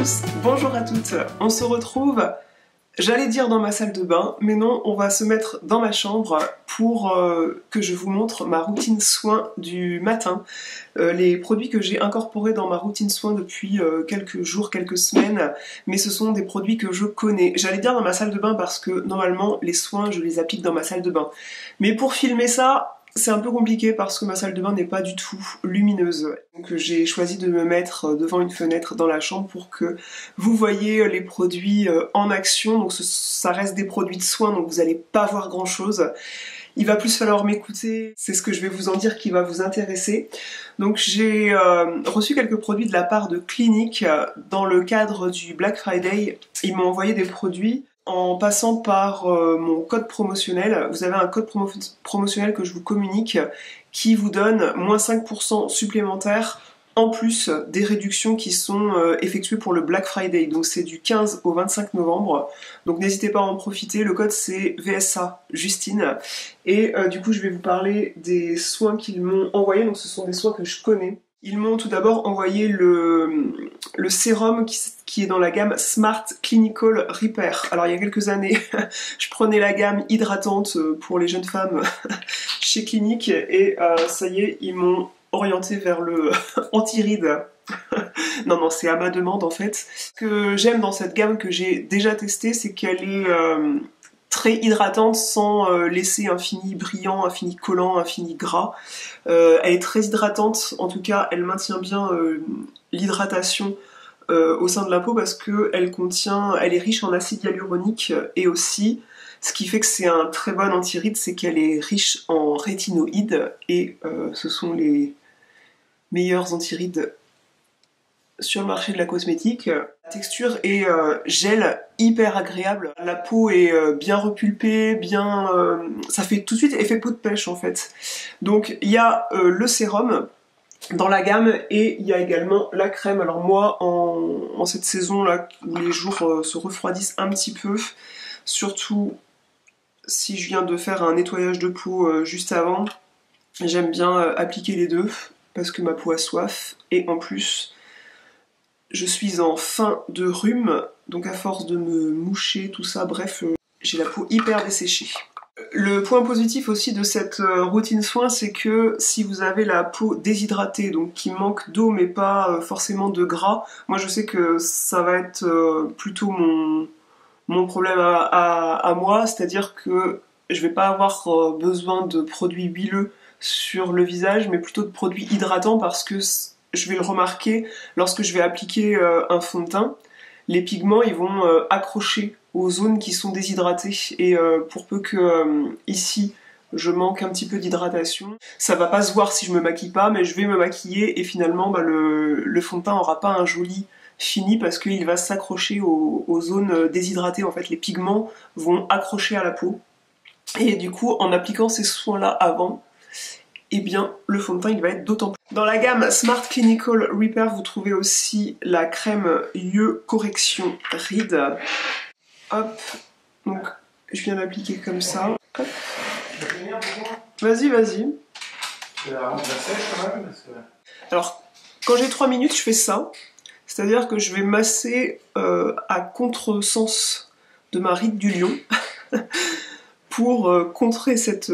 tous, bonjour à toutes, on se retrouve, j'allais dire dans ma salle de bain, mais non, on va se mettre dans ma chambre pour que je vous montre ma routine soin du matin. Les produits que j'ai incorporés dans ma routine soin depuis quelques jours, quelques semaines, mais ce sont des produits que je connais. J'allais dire dans ma salle de bain parce que normalement les soins je les applique dans ma salle de bain. Mais pour filmer ça, c'est un peu compliqué parce que ma salle de bain n'est pas du tout lumineuse. Donc j'ai choisi de me mettre devant une fenêtre dans la chambre pour que vous voyez les produits en action. Donc ça reste des produits de soins, donc vous n'allez pas voir grand chose. Il va plus falloir m'écouter, c'est ce que je vais vous en dire qui va vous intéresser. Donc j'ai reçu quelques produits de la part de Clinique dans le cadre du Black Friday. Ils m'ont envoyé des produits en passant par mon code promotionnel. Vous avez un code promotionnel que je vous communique qui vous donne moins 5% supplémentaire en plus des réductions qui sont effectuées pour le Black Friday. Donc c'est du 15 au 25 novembre. Donc n'hésitez pas à en profiter. Le code c'est VSA Justine. Et du coup je vais vous parler des soins qu'ils m'ont envoyés. Donc ce sont des soins que je connais. Ils m'ont tout d'abord envoyé le sérum qui est dans la gamme Smart Clinical Repair. Alors il y a quelques années, je prenais la gamme hydratante pour les jeunes femmes chez Clinique et ça y est, ils m'ont orienté vers le anti-rides. Non, c'est à ma demande en fait. Ce que j'aime dans cette gamme que j'ai déjà testée, c'est qu'elle est très hydratante sans laisser un fini brillant, un fini collant, un fini gras. Elle est très hydratante, en tout cas elle maintient bien l'hydratation au sein de la peau parce qu'elle est riche en acide hyaluronique et aussi, ce qui fait que c'est un très bon anti-rides, c'est qu'elle est riche en rétinoïdes et ce sont les meilleurs anti-rides sur le marché de la cosmétique. La texture est gel hyper agréable. La peau est bien repulpée, ça fait tout de suite effet peau de pêche en fait. Donc il y a le sérum dans la gamme et il y a également la crème. Alors moi en cette saison là où les jours se refroidissent un petit peu, surtout si je viens de faire un nettoyage de peau juste avant, j'aime bien appliquer les deux parce que ma peau a soif et en plus je suis en fin de rhume, donc à force de me moucher, tout ça, bref, j'ai la peau hyper desséchée. Le point positif aussi de cette routine soin, c'est que si vous avez la peau déshydratée, donc qui manque d'eau mais pas forcément de gras, moi je sais que ça va être plutôt mon problème à moi, c'est-à-dire que je vais pas avoir besoin de produits huileux sur le visage, mais plutôt de produits hydratants parce que je vais le remarquer lorsque je vais appliquer un fond de teint, les pigments ils vont accrocher aux zones qui sont déshydratées et pour peu que ici je manque un petit peu d'hydratation, ça va pas se voir si je me maquille pas, mais je vais me maquiller et finalement le fond de teint aura pas un joli fini parce qu'il va s'accrocher aux zones déshydratées. En fait les pigments vont accrocher à la peau et du coup en appliquant ces soins là avant, eh bien le fond de teint il va être d'autant plus. Dans la gamme Smart Clinical Repair, vous trouvez aussi la crème yeux correction rides. Hop, donc je viens d'appliquer comme ça. Hop. Vas-y. Alors, quand j'ai 3 minutes, je fais ça. C'est-à-dire que je vais masser à contresens de ma ride du lion pour contrer cette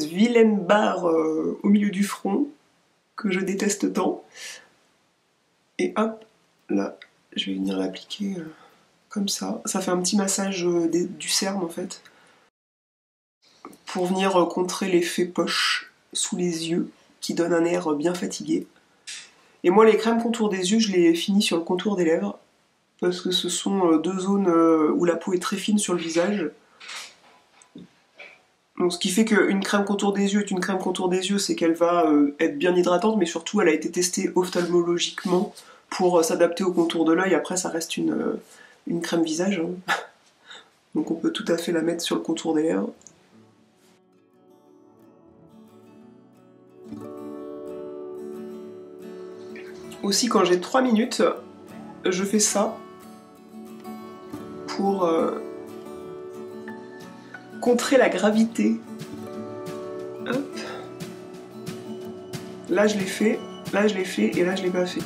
vilaine barre au milieu du front que je déteste tant. Et hop, là, je vais venir l'appliquer comme ça. Ça fait un petit massage du cerne en fait. Pour venir contrer l'effet poche sous les yeux qui donne un air bien fatigué. Et moi les crèmes contour des yeux, je les finis sur le contour des lèvres parce que ce sont deux zones où la peau est très fine sur le visage. Donc ce qui fait qu'une crème contour des yeux est une crème contour des yeux, c'est qu'elle va être bien hydratante, mais surtout elle a été testée ophtalmologiquement pour s'adapter au contour de l'œil. Après ça reste une crème visage, hein. Donc on peut tout à fait la mettre sur le contour des lèvres. Aussi quand j'ai 3 minutes, je fais ça pour contrer la gravité. Hop. Là je l'ai fait, là je l'ai fait et là je l'ai pas fait.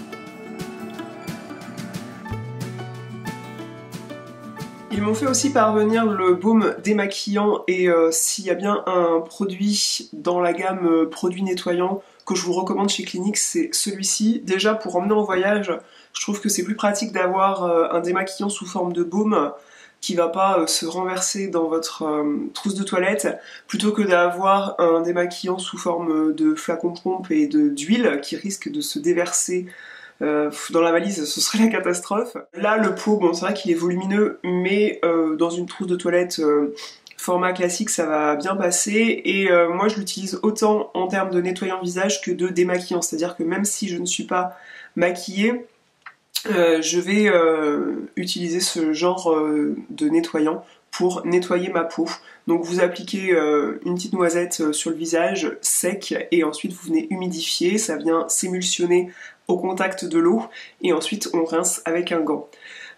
Ils m'ont fait aussi parvenir le baume démaquillant et s'il y a bien un produit dans la gamme produits nettoyants que je vous recommande chez Clinique, c'est celui-ci. Déjà pour emmener en voyage, je trouve que c'est plus pratique d'avoir un démaquillant sous forme de baume qui va pas se renverser dans votre trousse de toilette, plutôt que d'avoir un démaquillant sous forme de flacon pompe et d'huile qui risque de se déverser dans la valise, ce serait la catastrophe. Là, le pot, bon, c'est vrai qu'il est volumineux, mais dans une trousse de toilette format classique, ça va bien passer. Et moi, je l'utilise autant en termes de nettoyant visage que de démaquillant. C'est-à-dire que même si je ne suis pas maquillée, je vais utiliser ce genre de nettoyant pour nettoyer ma peau. Donc vous appliquez une petite noisette sur le visage sec et ensuite vous venez humidifier, ça vient s'émulsionner au contact de l'eau et ensuite on rince avec un gant.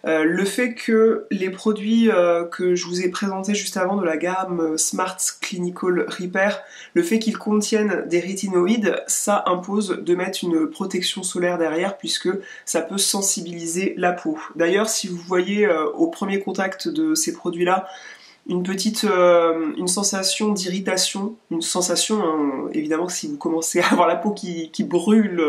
Le fait que les produits que je vous ai présentés juste avant de la gamme Smart Clinical Repair, le fait qu'ils contiennent des rétinoïdes, ça impose de mettre une protection solaire derrière puisque ça peut sensibiliser la peau. D'ailleurs, si vous voyez au premier contact de ces produits-là une sensation d'irritation, une sensation, hein, évidemment que si vous commencez à avoir la peau qui brûle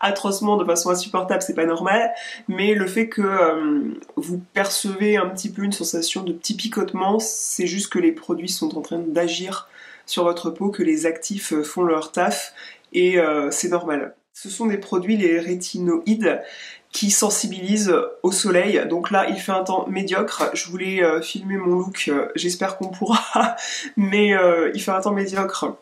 atrocement de façon insupportable, c'est pas normal, mais le fait que vous percevez un petit peu une sensation de petit picotement, c'est juste que les produits sont en train d'agir sur votre peau, que les actifs font leur taf, et c'est normal. Ce sont des produits, les rétinoïdes, qui sensibilise au soleil. Donc là, il fait un temps médiocre. Je voulais filmer mon look, j'espère qu'on pourra, mais il fait un temps médiocre.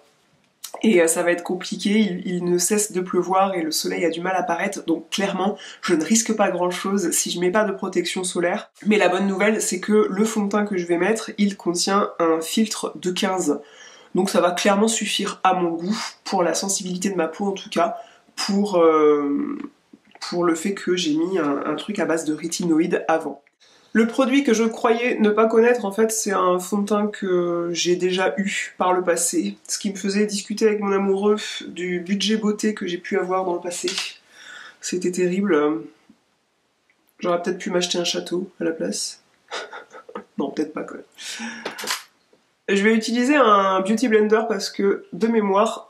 Et ça va être compliqué, il ne cesse de pleuvoir et le soleil a du mal à paraître, donc clairement, je ne risque pas grand chose si je mets pas de protection solaire. Mais la bonne nouvelle, c'est que le fond de teint que je vais mettre, il contient un filtre de 15. Donc ça va clairement suffire à mon goût, pour la sensibilité de ma peau en tout cas, pour le fait que j'ai mis un truc à base de rétinoïdes avant. Le produit que je croyais ne pas connaître, en fait, c'est un fond de teint que j'ai déjà eu par le passé, ce qui me faisait discuter avec mon amoureux du budget beauté que j'ai pu avoir dans le passé. C'était terrible. J'aurais peut-être pu m'acheter un château à la place. Non, peut-être pas quand même. Je vais utiliser un Beauty Blender parce que, de mémoire,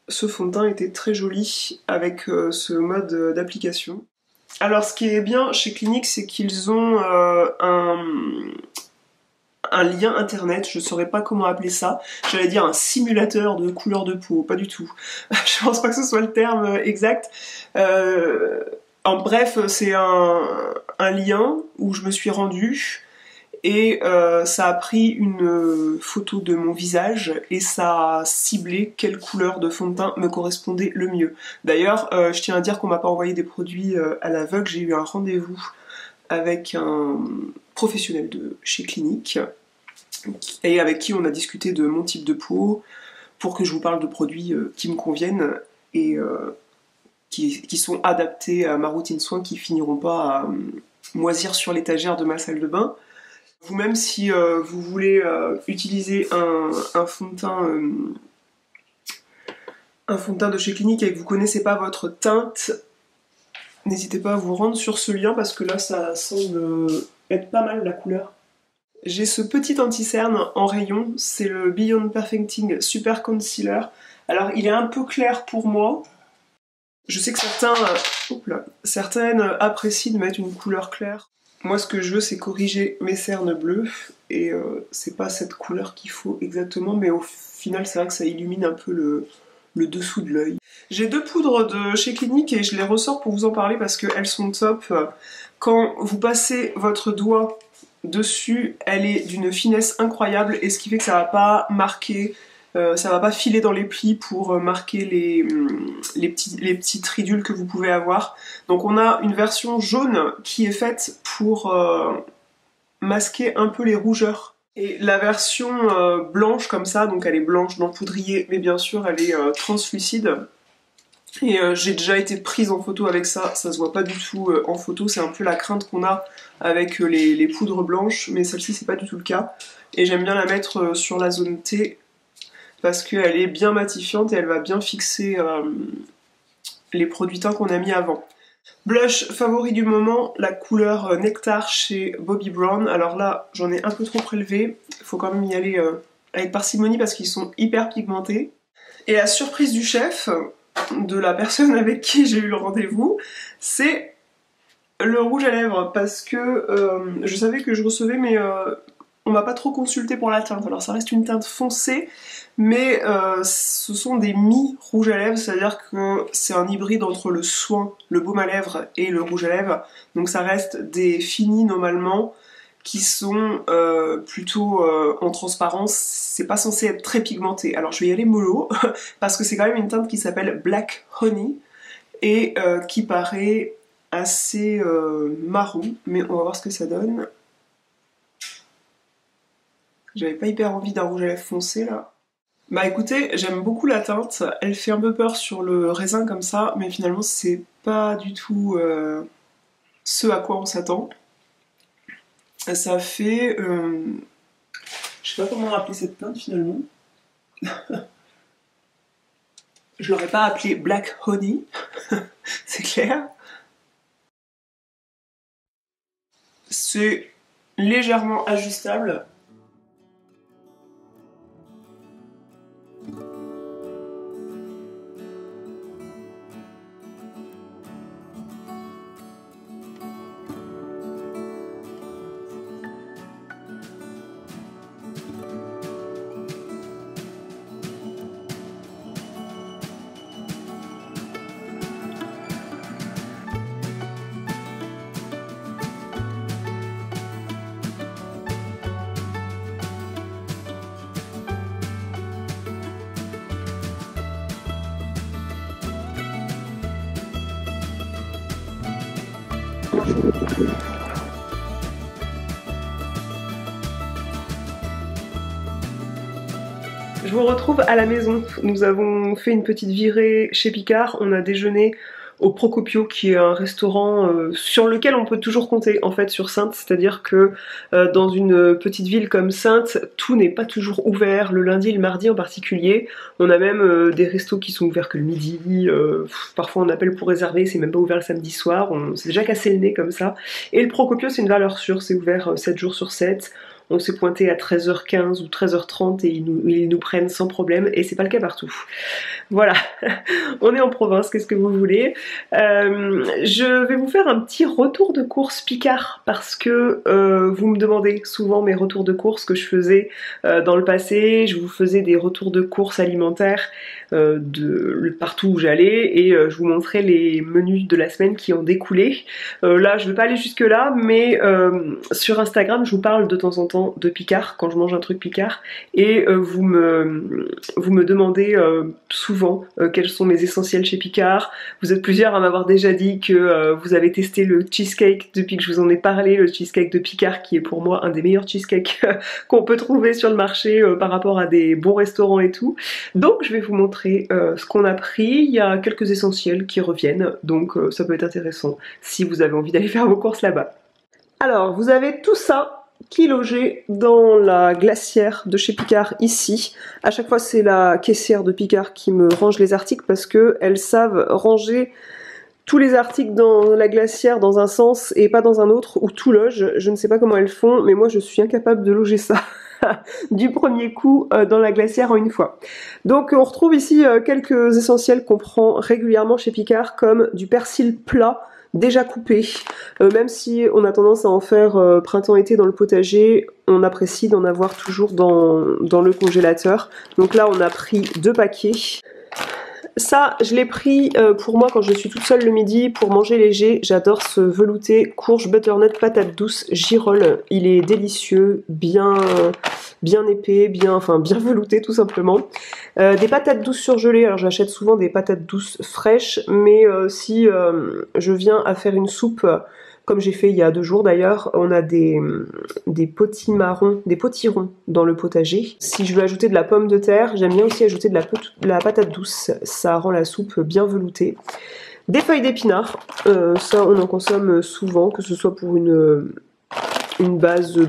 ce fond de teint était très joli avec ce mode d'application. Alors ce qui est bien chez Clinique, c'est qu'ils ont un lien internet, je saurais pas comment appeler ça, j'allais dire un simulateur de couleur de peau, pas du tout. Je pense pas que ce soit le terme exact. En bref, c'est un lien où je me suis rendue, et ça a pris une photo de mon visage et ça a ciblé quelle couleur de fond de teint me correspondait le mieux. D'ailleurs, je tiens à dire qu'on m'a pas envoyé des produits à l'aveugle, j'ai eu un rendez-vous avec un professionnel de chez Clinique et avec qui on a discuté de mon type de peau pour que je vous parle de produits qui me conviennent et qui sont adaptés à ma routine soin, qui finiront pas à moisir sur l'étagère de ma salle de bain. Vous-même, si vous voulez utiliser un fond de teint de chez Clinique et que vous connaissez pas votre teinte, n'hésitez pas à vous rendre sur ce lien parce que là ça semble être pas mal la couleur. J'ai ce petit anti-cerne en rayon, c'est le Beyond Perfecting Super Concealer. Alors il est un peu clair pour moi. Je sais que certaines apprécient de mettre une couleur claire. Moi, ce que je veux, c'est corriger mes cernes bleues, et c'est pas cette couleur qu'il faut exactement, mais au final, c'est vrai que ça illumine un peu le dessous de l'œil. J'ai deux poudres de chez Clinique et je les ressors pour vous en parler parce qu'elles sont top. Quand vous passez votre doigt dessus, elle est d'une finesse incroyable, et ce qui fait que ça va pas marquer, ça va pas filer dans les plis pour marquer les petits tridules que vous pouvez avoir. Donc on a une version jaune qui est faite pour masquer un peu les rougeurs. Et la version blanche comme ça, donc elle est blanche dans le poudrier, mais bien sûr elle est translucide. Et j'ai déjà été prise en photo avec ça, ça se voit pas du tout en photo, c'est un peu la crainte qu'on a avec les poudres blanches, mais celle-ci c'est pas du tout le cas. Et j'aime bien la mettre sur la zone T, parce qu'elle est bien matifiante et elle va bien fixer les produits teints qu'on a mis avant. Blush favori du moment, la couleur Nectar chez Bobbi Brown. Alors là, j'en ai un peu trop prélevé. Il faut quand même y aller avec parcimonie parce qu'ils sont hyper pigmentés. Et la surprise du chef, de la personne avec qui j'ai eu le rendez-vous, c'est le rouge à lèvres. Parce que je savais que je recevais, mais on m'a pas trop consulté pour la teinte. Alors ça reste une teinte foncée, mais ce sont des mi-rouges à lèvres, c'est-à-dire que c'est un hybride entre le soin, le baume à lèvres et le rouge à lèvres. Donc ça reste des finis normalement qui sont plutôt en transparence. C'est pas censé être très pigmenté. Alors je vais y aller mollo parce que c'est quand même une teinte qui s'appelle Black Honey et qui paraît assez marron, mais on va voir ce que ça donne. J'avais pas hyper envie d'un rouge à lèvres foncé là. Bah écoutez, j'aime beaucoup la teinte, elle fait un peu peur sur le raisin comme ça, mais finalement c'est pas du tout ce à quoi on s'attend. Ça fait... je sais pas comment appeler cette teinte finalement. Je l'aurais pas appelé Black Honey, c'est clair. C'est légèrement ajustable. Je vous retrouve à la maison. Nous avons fait une petite virée chez Picard. On a déjeuné au Procopio, qui est un restaurant sur lequel on peut toujours compter en fait sur Saintes, c'est-à-dire que dans une petite ville comme Saintes, tout n'est pas toujours ouvert, le lundi et le mardi en particulier. On a même des restos qui sont ouverts que le midi, parfois on appelle pour réserver, c'est même pas ouvert le samedi soir, on s'est déjà cassé le nez comme ça. Et le Procopio c'est une valeur sûre, c'est ouvert 7 jours sur 7. On s'est pointé à 13h15 ou 13h30 et ils nous prennent sans problème, et c'est pas le cas partout. Voilà, on est en province, qu'est-ce que vous voulez. Je vais vous faire un petit retour de course Picard, parce que vous me demandez souvent mes retours de course que je faisais dans le passé. Je vous faisais des retours de course alimentaires de partout où j'allais, et je vous montrais les menus de la semaine qui ont découlé. Là, je vais pas aller jusque là, mais sur Instagram, je vous parle de temps en temps de Picard quand je mange un truc Picard, et vous me demandez souvent quels sont mes essentiels chez Picard. Vous êtes plusieurs à m'avoir déjà dit que vous avez testé le cheesecake depuis que je vous en ai parlé, le cheesecake de Picard qui est pour moi un des meilleurs cheesecakes qu'on peut trouver sur le marché par rapport à des bons restaurants et tout. Donc je vais vous montrer ce qu'on a pris. Il y a quelques essentiels qui reviennent, donc ça peut être intéressant si vous avez envie d'aller faire vos courses là-bas. Alors vous avez tout ça qui est logé dans la glacière de chez Picard ici. À chaque fois c'est la caissière de Picard qui me range les articles parce qu'elles savent ranger tous les articles dans la glacière dans un sens et pas dans un autre, où tout loge. Je ne sais pas comment elles font, mais moi je suis incapable de loger ça du premier coup dans la glacière en une fois. Donc on retrouve ici quelques essentiels qu'on prend régulièrement chez Picard, comme du persil plat déjà coupé. Même si on a tendance à en faire printemps-été dans le potager, on apprécie d'en avoir toujours dans le congélateur. Donc là on a pris 2 paquets. Ça, je l'ai pris pour moi quand je suis toute seule le midi, pour manger léger. J'adore ce velouté courge, butternut, patate douce, girolles. Il est délicieux, bien épais, bien velouté tout simplement. Des patates douces surgelées. Alors j'achète souvent des patates douces fraîches, mais si je viens à faire une soupe, comme j'ai fait il y a 2 jours d'ailleurs, on a des potimarrons, des potirons dans le potager. Si je veux ajouter de la pomme de terre, j'aime bien aussi ajouter de la patate douce, ça rend la soupe bien veloutée. Des feuilles d'épinards, ça on en consomme souvent, que ce soit pour une base de...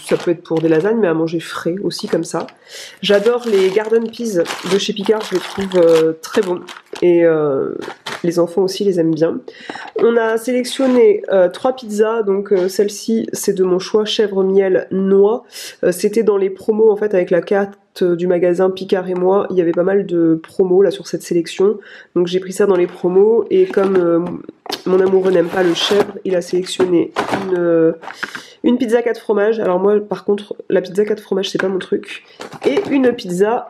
ça peut être pour des lasagnes, mais à manger frais aussi comme ça. J'adore les garden peas de chez Picard, je les trouve très bons. Et les enfants aussi les aiment bien. On a sélectionné 3 pizzas, donc celle-ci c'est de mon choix, chèvre, miel, noix. C'était dans les promos en fait avec la carte du magasin Picard et moi, il y avait pas mal de promos là sur cette sélection, donc j'ai pris ça dans les promos et comme mon amoureux n'aime pas le chèvre, il a sélectionné une pizza 4 fromages. Alors moi par contre la pizza 4 fromages c'est pas mon truc, et une pizza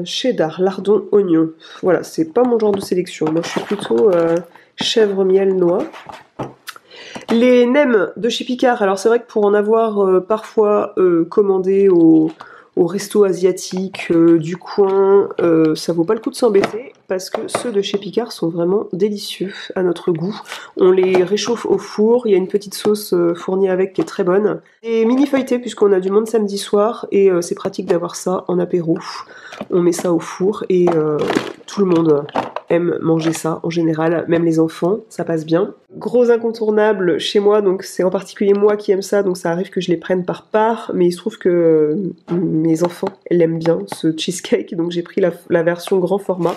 cheddar, lardon, oignon. Voilà, c'est pas mon genre de sélection, moi je suis plutôt chèvre, miel, noix. Les nems de chez Picard, alors c'est vrai que pour en avoir parfois commandé au resto asiatique du coin, ça vaut pas le coup de s'embêter parce que ceux de chez Picard sont vraiment délicieux à notre goût. On les réchauffe au four, il y a une petite sauce fournie avec qui est très bonne. Et mini feuilleté puisqu'on a du monde samedi soir et c'est pratique d'avoir ça en apéro. On met ça au four et tout le monde aime manger ça en général, même les enfants, ça passe bien. Gros incontournable chez moi, donc c'est en particulier moi qui aime ça, donc ça arrive que je les prenne par part, mais il se trouve que mes enfants l'aiment bien, ce cheesecake, donc j'ai pris la version grand format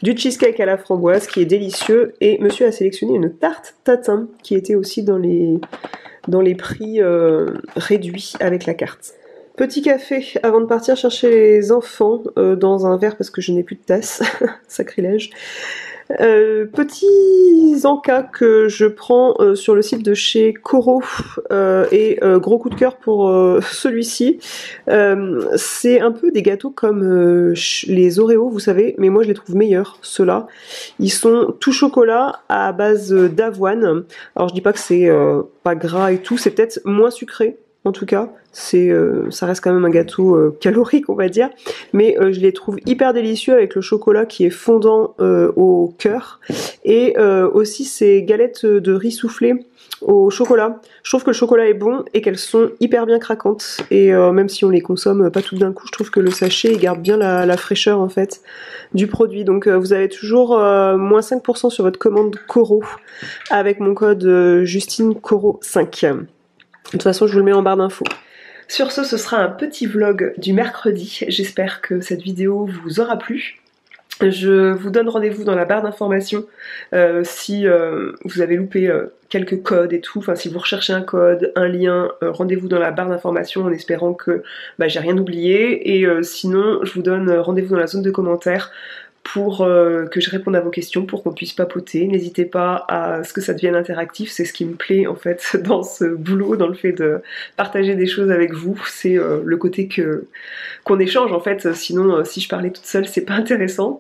du cheesecake à la framboise qui est délicieux, et monsieur a sélectionné une tarte tatin qui était aussi dans les prix réduits avec la carte. Petit café avant de partir chercher les enfants dans un verre parce que je n'ai plus de tasse, sacrilège. Petits encas que je prends sur le site de chez Coro et gros coup de cœur pour celui-ci. C'est un peu des gâteaux comme les Oreos, vous savez, mais moi je les trouve meilleurs, ceux-là. Ils sont tout chocolat à base d'avoine. Alors je dis pas que c'est pas gras et tout, c'est peut-être moins sucré. En tout cas, ça reste quand même un gâteau calorique, on va dire, mais je les trouve hyper délicieux avec le chocolat qui est fondant au cœur, et aussi ces galettes de riz soufflé au chocolat. Je trouve que le chocolat est bon et qu'elles sont hyper bien craquantes, et même si on les consomme pas toutes d'un coup, je trouve que le sachet garde bien la fraîcheur en fait du produit. Donc vous avez toujours moins 5% sur votre commande Coro avec mon code Justine Coro 5. De toute façon, je vous le mets en barre d'infos. Sur ce sera un petit vlog du mercredi. J'espère que cette vidéo vous aura plu. Je vous donne rendez-vous dans la barre d'informations si vous avez loupé quelques codes et tout. Enfin, si vous recherchez un code, un lien, rendez-vous dans la barre d'informations en espérant que j'ai rien oublié. Et sinon, je vous donne rendez-vous dans la zone de commentaires pour que je réponde à vos questions, pour qu'on puisse papoter. N'hésitez pas à ce que ça devienne interactif, c'est ce qui me plaît en fait dans ce boulot, dans le fait de partager des choses avec vous, c'est le côté qu'on échange en fait, sinon si je parlais toute seule c'est pas intéressant.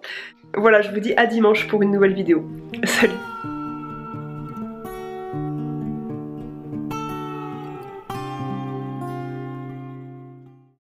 Voilà, je vous dis à dimanche pour une nouvelle vidéo. Salut!